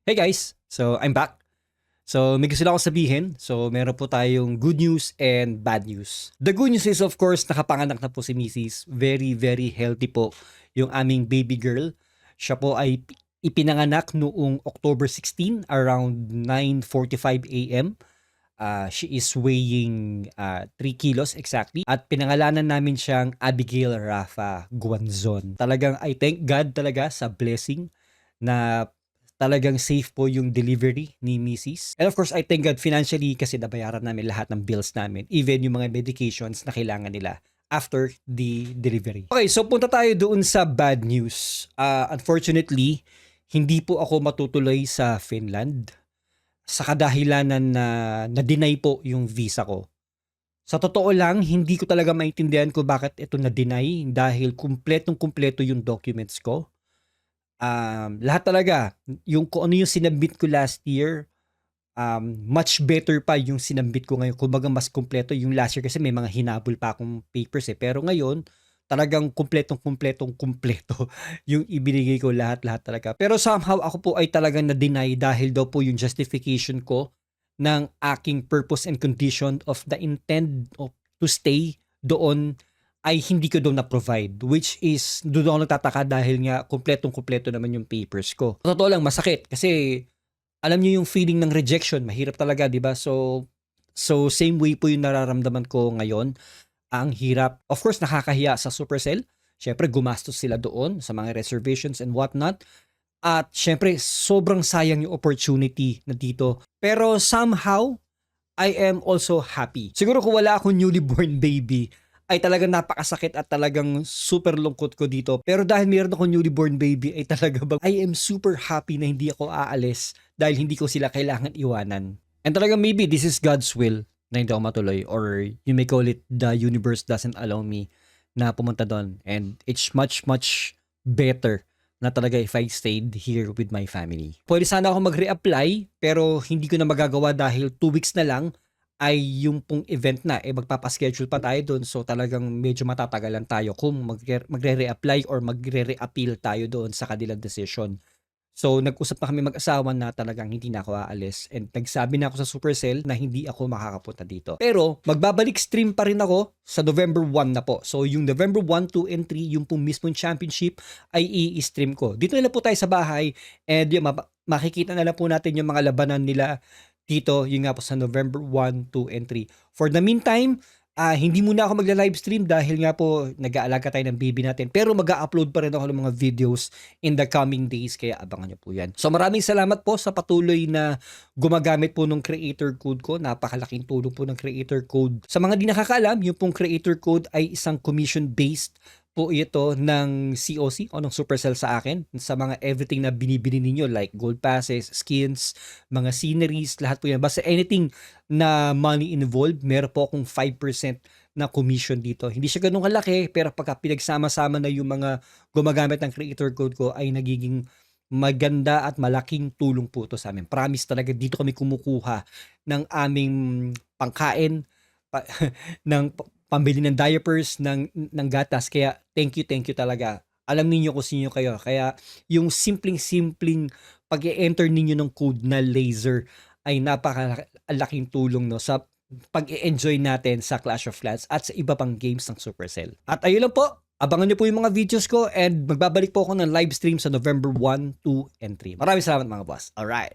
Hey guys! So, I'm back. So, may gusto lang akong sabihin. So, meron po tayong good news and bad news. The good news is of course, nakapanganak na po si Mrs. Very, very healthy po yung aming baby girl. Siya po ay ipinanganak noong October 16 around 9:45 a.m. She is weighing 3 kilos exactly. At pinangalanan namin siyang Abigail Rafa Guanzon. Talagang I thank God talaga sa blessing na talagang safe po yung delivery ni Mrs. And of course, I thank God financially kasi nabayaran namin lahat ng bills namin. Even yung mga medications na kailangan nila after the delivery. Okay, so punta tayo doon sa bad news. Unfortunately, hindi po ako matutuloy sa Finland sa kadahilanan na na-deny po yung visa ko. Sa totoo lang, hindi ko talaga maintindihan kung bakit ito na-deny dahil kumpletong-kumpleto yung documents ko. Lahat talaga, yung kung ano yung sinabit ko last year, much better pa yung sinabit ko ngayon. Kumbaga mas kumpleto yung last year kasi may mga hinabol pa akong papers eh. Pero ngayon, talagang kumpletong-kumpleto yung ibinigay ko lahat-lahat talaga. Pero somehow ako po ay talagang na-deny dahil daw po yung justification ko ng aking purpose and condition of the intent of to stay doon ay hindi ko daw na-provide, which is doon ako nagtataka dahil nga kumpletong-kumpleto naman yung papers ko. Sa totoo lang masakit kasi alam niyo yung feeling ng rejection, mahirap talaga, 'di ba? So same way po yung nararamdaman ko ngayon. Ang hirap. Of course, nakakahiya sa Supercell. Syempre, gumastos sila doon sa mga reservations and whatnot. At syempre, sobrang sayang yung opportunity na dito. Pero somehow, I am also happy. Siguro kung wala akong newly born baby, ay talagang napakasakit at talagang super lungkot ko dito. Pero dahil meron akong newly born baby, ay talaga bang I am super happy na hindi ako aalis dahil hindi ko sila kailangan iwanan. And talagang maybe this is God's will na hindi ako matuloy, or you may call it the universe doesn't allow me na pumunta doon. And it's much, much better na talaga if I stayed here with my family. Pwede sana ako mag-reapply pero hindi ko na magagawa dahil 2 weeks na lang ay yung pong event na, magpapaschedule pa tayo doon. So talagang medyo matatagalan tayo kung magre-reapply or magre-reappeal tayo doon sa kanilang decision. So nag-usap na kami mag-asawa na talagang hindi na ako aalis, and nagsabi na ako sa Supercell na hindi ako makakapunta dito. Pero magbabalik stream pa rin ako sa November 1 na po. So yung November 1, 2, and 3, yung pong mismong championship ay i-stream ko. Dito na lang po tayo sa bahay, and yung makikita na lang po natin yung mga labanan nila dito, yung nga po sa November 1, 2, and 3. For the meantime, hindi muna ako magla-livestream dahil nga po nag-aalaga tayo ng baby natin. Pero mag-a-upload pa rin ako ng mga videos in the coming days, kaya abangan nyo po yan. So maraming salamat po sa patuloy na gumagamit po ng creator code ko. Napakalaking tulong po ng creator code. Sa mga di nakakaalam, yung pong creator code ay isang commission-based po ito ng COC o ng Supercell sa akin sa mga everything na binibili ninyo like gold passes, skins, mga sceneries, lahat po yan. Basta anything na money involved, meron po akong 5% na commission dito. Hindi siya ganun kalaki, pero pagka pinagsama-sama na yung mga gumagamit ng creator code ko ay nagiging maganda at malaking tulong po ito sa amin. Promise talaga, dito kami kumukuha ng aming pangkain, ng pambili ng diapers, ng gatas. Kaya thank you talaga. Alam niyo kung sino kayo. Kaya yung simpleng-simpleng pag-e-enter ninyo ng code na laser ay napakalaking tulong no sa pag-e-enjoy natin sa Clash of Clans at sa iba pang games ng Supercell. At ayun lang po, abangan niyo po yung mga videos ko, and magbabalik po ako ng live stream sa November 1, 2, and 3. Maraming salamat mga boss. Alright.